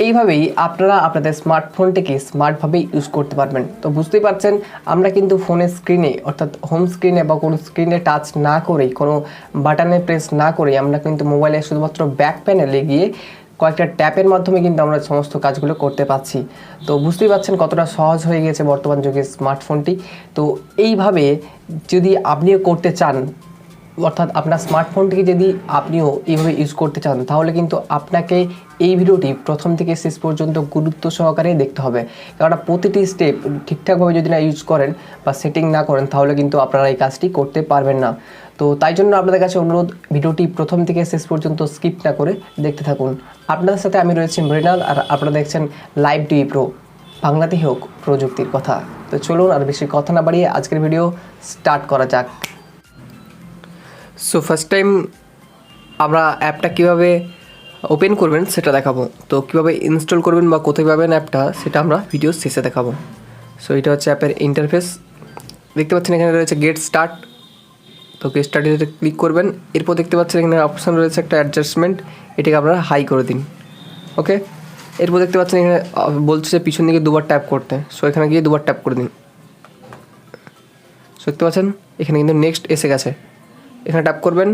এইভাবেই আপনারা আপনাদের স্মার্টফোনটিকে স্মার্টভাবে ইউজ করতে পারবেন। তো বুঝতেই পারছেন আমরা কিন্তু ফোনের স্ক্রিনে অর্থাৎ হোম স্ক্রিনে বা কোনো স্ক্রিনে টাচ না করেই, কোনো বাটনে প্রেস না করেই আমরা কিন্তু মোবাইলে শুধুমাত্র ব্যাক প্যানেলে গিয়ে কয়েকটা ট্যাপের মাধ্যমে কিন্তু আমরা সমস্ত কাজগুলো করতে পারছি। তো বুঝতেই পারছেন কতটা সহজ হয়ে গেছে বর্তমান যুগে স্মার্টফোনটি। তো এইভাবে যদি আপনিও করতে চান, অর্থাৎ আপনার স্মার্টফোনটিকে যদি আপনিও এইভাবে ইউজ করতে চান, তাহলে কিন্তু আপনাকে এই ভিডিওটি প্রথম থেকে শেষ পর্যন্ত গুরুত্ব সহকারে দেখতে হবে। কারণ প্রতিটি স্টেপ ঠিকঠাকভাবে যদি না ইউজ করেন বা সেটিং না করেন, তাহলে কিন্তু আপনারা এই কাজটি করতে পারবেন না। তো তাই জন্য আপনাদের কাছে অনুরোধ, ভিডিওটি প্রথম থেকে শেষ পর্যন্ত স্কিপ না করে দেখতে থাকুন। আপনাদের সাথে আমি রয়েছি মৃণাল, আর আপনারা দেখছেন লাইভ টিভি প্রো, বাংলাতেই হোক প্রযুক্তির কথা। তো চলুন আর বেশি কথা না বাড়িয়ে আজকের ভিডিও স্টার্ট করা যাক। সো ফার্স্ট টাইম আমরা অ্যাপটা কীভাবে ওপেন করবেন সেটা দেখাবো। তো কীভাবে ইনস্টল করবেন বা কোথায় পাবেন অ্যাপটা, সেটা আমরা ভিডিও শেষে দেখাবো। সো এটা হচ্ছে অ্যাপের ইন্টারফেস। দেখতে পাচ্ছেন এখানে রয়েছে গেট স্টার্ট। তো গেট স্টার্টে ক্লিক করবেন। এরপর দেখতে পাচ্ছেন এখানে অপশান রয়েছে একটা অ্যাডজাস্টমেন্ট, এটাকে আপনারা হাই করে দিন। ওকে, এরপর দেখতে পাচ্ছেন এখানে বলছে যে পিছন দিকে দুবার ট্যাপ করতে। সো এখানে গিয়ে দুবার ট্যাপ করে দিন। সো দেখতে পাচ্ছেন এখানে কিন্তু নেক্সট এসে গেছে, এখানে ট্যাপ করবেন।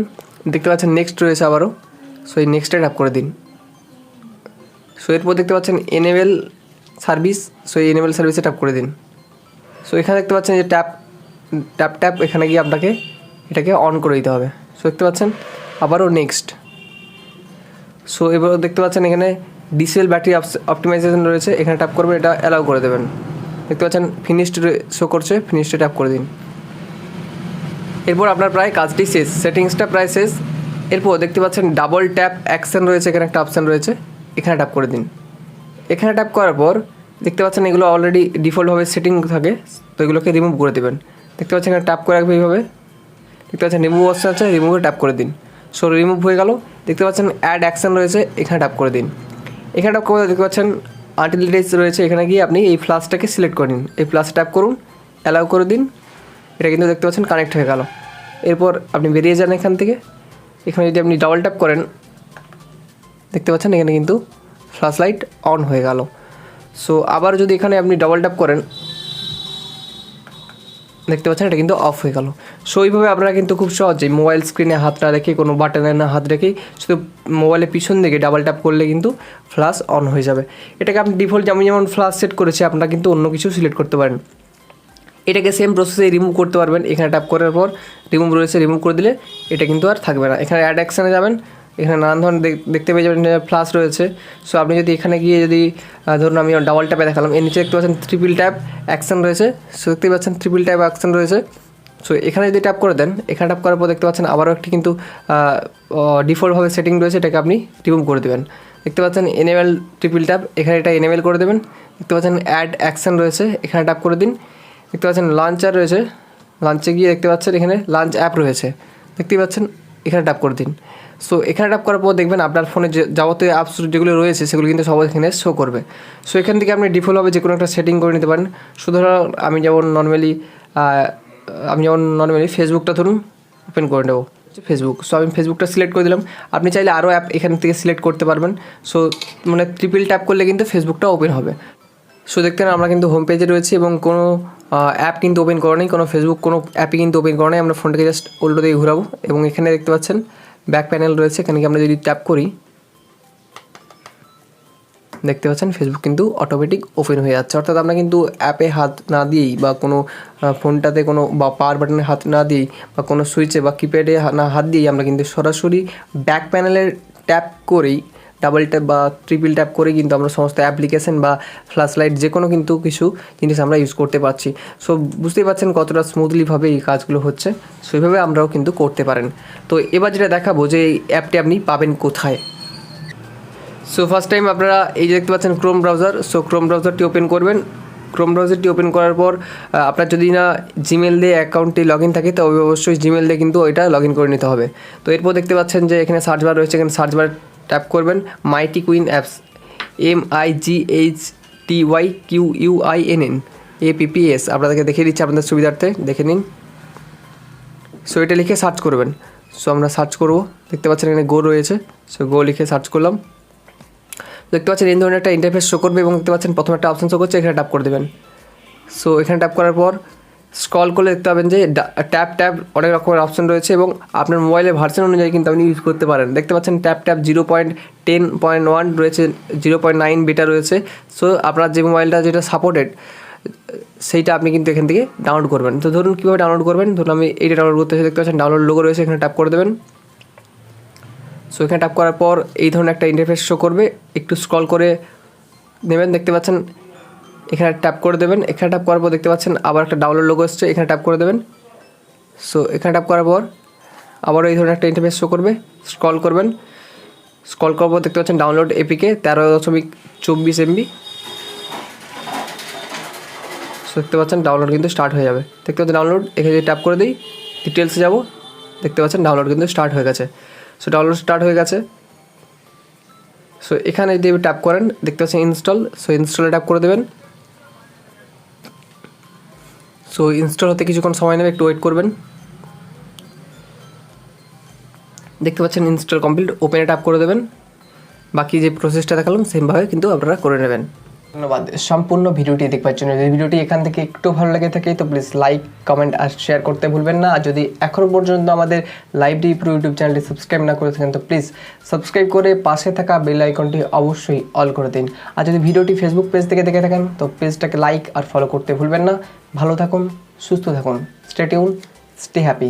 দেখতে পাচ্ছেন নেক্সট রয়েছে আবারও। সো এই নেক্সটে ট্যাপ করে দিন। সো এরপর দেখতে পাচ্ছেন এনেবেল সার্ভিস। সো এই এনেবেল সার্ভিসে ট্যাপ করে দিন। সো এখানে দেখতে পাচ্ছেন যে ট্যাপ এখানে গিয়ে আপনাকে এটাকে অন করে দিতে হবে। সো দেখতে পাচ্ছেন আবারও নেক্সট। সো এবার দেখতে পাচ্ছেন এখানে ডিসেল ব্যাটারি অপটিমাইজেশন রয়েছে, এখানে ট্যাপ করবেন, এটা অ্যালাউ করে দেবেন। দেখতে পাচ্ছেন ফিনিশড শো করছে, ফিনিশডে ট্যাপ করে দিন। এরপর আপনার প্রায় কাজটি শেষ, সেটিংসটা প্রায় শেষ। এরপর দেখতে পাচ্ছেন ডাবল ট্যাপ অ্যাকশন রয়েছে, এখানে একটা অপশান রয়েছে, এখানে ট্যাপ করে দিন। এখানে ট্যাপ করার পর দেখতে পাচ্ছেন এগুলো অলরেডি ডিফল্টভাবে সেটিং থাকে, তো এগুলোকে রিমুভ করে দেবেন। দেখতে পাচ্ছেন এখানে ট্যাপ করে রাখবে এইভাবে। দেখতে পাচ্ছেন রিমুভ অপশান আছে, রিমুভে ট্যাপ করে দিন। সো রিমুভ হয়ে গেল। দেখতে পাচ্ছেন অ্যাড অ্যাকশন রয়েছে, এখানে ট্যাপ করে দিন। এখানে ট্যাপ করে দেখতে পাচ্ছেন আনটিল ডিটেইলস রয়েছে, এখানে গিয়ে আপনি এই ফ্লাশটাকে সিলেক্ট করে নিন। এই ফ্লাশে ট্যাপ করুন, অ্যালাউ করে দিন। এটা কিন্তু দেখতে পাচ্ছেন কানেক্ট হয়ে গেল। এরপর আপনি বেরিয়ে যান এখান থেকে। এখানে যদি আপনি ডাবল ট্যাপ করেন, দেখতে পাচ্ছেন এখানে কিন্তু ফ্ল্যাশ লাইট অন হয়ে গেল। সো আবার যদি এখানে আপনি ডাবল ট্যাপ করেন, দেখতে পাচ্ছেন এটা কিন্তু অফ হয়ে গেল। সো এইভাবে আপনারা কিন্তু খুব সহজেই মোবাইল স্ক্রিনে হাত না রেখে, কোনো বাটনে না হাত রেখেই শুধু মোবাইলের পিছন দিকে ডাবল ট্যাপ করলে কিন্তু ফ্ল্যাশ অন হয়ে যাবে। এটাকে আপনি ডিফল্ট যেমন ফ্ল্যাশ সেট করেছি, আপনারা কিন্তু অন্য কিছু সিলেক্ট করতে পারেন। এটাকে সেম প্রসেসে রিমুভ করতে পারবেন। এখানে ট্যাপ করার পর রিমুভ রয়েছে, রিমুভ করে দিলে এটা কিন্তু আর থাকবে না। এখানে অ্যাড অ্যাকশানে যাবেন, এখানে নানান ধরনের দেখতে পেয়ে যাবেন ফ্লাশ রয়েছে। সো আপনি যদি এখানে গিয়ে যদি ধরুন আমি ডাবল ট্যাপে দেখালাম, এর নিচে দেখতে পাচ্ছেন ট্রিপল ট্যাপ অ্যাকশান রয়েছে। সো দেখতে পাচ্ছেন ট্রিপল ট্যাপ অ্যাকশান রয়েছে। সো এখানে যদি ট্যাপ করে দেন, এখানে ট্যাপ করার পর দেখতে পাচ্ছেন আবারও একটি কিন্তু ডিফল্টভাবে সেটিং রয়েছে, এটাকে আপনি রিমুভ করে দেবেন। দেখতে পাচ্ছেন এনেবেল ট্রিপল ট্যাপ, এখানে এটা এনেবেল করে দেবেন। দেখতে পাচ্ছেন অ্যাড অ্যাকশান রয়েছে, এখানে ট্যাপ করে দিন। দেখতে পাচ্ছেন লঞ্চার রয়েছে, লঞ্চে গিয়ে দেখতে পাচ্ছেন এখানে লঞ্চ অ্যাপ রয়েছে, দেখতেই পাচ্ছেন এখানে ট্যাপ করে দিন। সো এখানে ট্যাপ করার পর দেখবেন আপনার ফোনে যে যাবতীয় অ্যাপস যেগুলো রয়েছে সেগুলো কিন্তু সব এখানে শো করবে। সো এখান থেকে আপনি ডিফল্টভাবে যে কোনো একটা সেটিং করে নিতে পারেন। সুতরাং আমি যেমন নর্মালি ফেসবুকটা ধরুন ওপেন করে নেব, ফেসবুক। সো আমি ফেসবুকটা সিলেক্ট করে দিলাম। আপনি চাইলে আরও অ্যাপ এখান থেকে সিলেক্ট করতে পারবেন। সো মানে ট্রিপল ট্যাপ করলে কিন্তু ফেসবুকটা ওপেন হবে। সো দেখতে না আমরা কিন্তু হোম পেজে রয়েছি এবং কোনো অ্যাপ কিন্তু ওপেন করা নেই, কোনো ফেসবুক কোনো অ্যাপই কিন্তু ওপেন করা নেই। আমরা ফোনটাকে জাস্ট উল্টো দিকে ঘুরাবো এবং এখানে দেখতে পাচ্ছেন ব্যাক প্যানেল রয়েছে, এখানে আমরা যদি ট্যাপ করি, দেখতে পাচ্ছেন ফেসবুক কিন্তু অটোমেটিক ওপেন হয়ে যাচ্ছে। অর্থাৎ আমরা কিন্তু অ্যাপে হাত না দিয়েই বা কোনো ফোনটাতে কোনো বা পাওয়ার বাটনে হাত না দিয়েই বা কোনো সুইচে বা কিপ্যাডে না হাত দিয়েই আমরা কিন্তু সরাসরি ব্যাক প্যানেলের ট্যাপ করেই, ডাবল ট্যাপ বা ট্রিপল ট্যাপ করে কিন্তু আমরা সমস্ত অ্যাপ্লিকেশন বা ফ্ল্যাশ লাইট যে কোনো কিন্তু কিছু জিনিস আমরা ইউজ করতে পারছি। সো বুঝতেই পারছেন কতটা স্মুথলিভাবে এই কাজগুলো হচ্ছে। সো এইভাবে আমরাও কিন্তু করতে পারেন। তো এবার যেটা দেখাবো যে এই অ্যাপটি আপনি পাবেন কোথায়। সো ফার্স্ট টাইম আপনারা এই যে দেখতে পাচ্ছেন ক্রোম ব্রাউজার। সো ক্রোম ব্রাউজারটি ওপেন করবেন। ক্রোম ব্রাউজারটি ওপেন করার পর আপনার যদি না জিমেল দিয়ে অ্যাকাউন্টটি লগ ইন থাকে তবে অবশ্যই জিমেল দিয়ে কিন্তু ওইটা লগ ইন করে নিতে হবে। তো এরপর দেখতে পাচ্ছেন যে এখানে সার্চ বার রয়েছে, এখানে সার্চ বার ট্যাপ করবেন মাইটি কুইন অ্যাপস, MIGHTYQUINN APPS, আপনাদেরকে দেখিয়ে দিচ্ছি আপনাদের সুবিধার্থে, দেখে নিন। সো এটা লিখে সার্চ করবেন। সো আমরা সার্চ করব, দেখতে পাচ্ছেন এখানে গো রয়েছে, সো গো লিখে সার্চ করলাম। দেখতে পাচ্ছেন এই ধরনের একটা ইন্টারফেস শো করবে এবং দেখতে পাচ্ছেন প্রথমে একটা অপশন শো করছে, এখানে ট্যাপ করে দেবেন। সো এখানে ট্যাপ করার পর স্ক্রল করলে দেখতে পাবেন যে ট্যাপ অনেক রকমের অপশন রয়েছে এবং আপনার মোবাইলের ভার্সন অনুযায়ী কিন্তু আপনি ইউজ করতে পারেন। দেখতে পাচ্ছেন ট্যাপ 0.10.1 রয়েছে, 0.9 বেটা রয়েছে। সো আপনার যে মোবাইলটা যেটা সাপোর্টেড সেইটা আপনি কিন্তু এখান থেকে ডাউনলোড করবেন। তো ধরুন কীভাবে ডাউনলোড করবেন, ধরুন আমি এইটা ডাউনলোড করতে দেখতে পাচ্ছেন ডাউনলোড লোগো রয়েছে, এখানে ট্যাপ করে দেবেন। সো এখানে ট্যাপ করার পর এই ধরনের একটা ইন্টারফেস শো করবে, একটু স্ক্রল করে নেবেন, দেখতে পাচ্ছেন এখানে ট্যাপ করে দেবেন। এখানে ট্যাপ করার পর দেখতে পাচ্ছেন আবার একটা ডাউনলোড লোগো এসছে, এখানে ট্যাপ করে দেবেন। সো এখানে ট্যাপ করার পর আবারও এই ধরনের একটা ইন্টারফেস শো করবে, স্ক্রল করবেন। স্ক্রল করার পর দেখতে পাচ্ছেন ডাউনলোড এপিকে 13.24 MB। সো দেখতে পাচ্ছেন ডাউনলোড কিন্তু স্টার্ট হয়ে যাবে, দেখতে পাচ্ছেন ডাউনলোড। এখানে যদি ট্যাপ করে দিই ডিটেলসে যাব, দেখতে পাচ্ছেন ডাউনলোড কিন্তু স্টার্ট হয়ে গেছে। সো ডাউনলোড স্টার্ট হয়ে গেছে। সো এখানে যদি ট্যাপ করেন দেখতে পাচ্ছেন ইনস্টল, সো ইনস্টলে ট্যাপ করে দেবেন। সো ইনস্টল হতে কিছুক্ষণ সময় নেবে, একটু ওয়েট করবেন। দেখতে পাচ্ছেন ইনস্টল কমপ্লিট, ওপেনে ট্যাপ করে দেবেন। বাকি যে প্রসেসটা দেখালাম সেমভাবে কিন্তু আপনারা করে নেবেন। ধন্যবাদ সম্পূর্ণ ভিডিওটি দেখবার জন্য। যদি ভিডিওটি এখান থেকে একটু ভালো লেগে থাকে তো প্লিজ লাইক, কমেন্ট আর শেয়ার করতে ভুলবেন না। আর যদি এখনও পর্যন্ত আমাদের লাইভডি প্রো ইউটিউব চ্যানেলটি সাবস্ক্রাইব না করে থাকেন তো প্লিজ সাবস্ক্রাইব করে পাশে থাকা বেল আইকনটি অবশ্যই অল করে দিন। আর যদি ভিডিওটি ফেসবুক পেজ থেকে দেখে থাকেন তো পেজটাকে লাইক আর ফলো করতে ভুলবেন না। ভালো থাকুন, সুস্থ থাকুন, স্টে টিউন, স্টে হ্যাপি।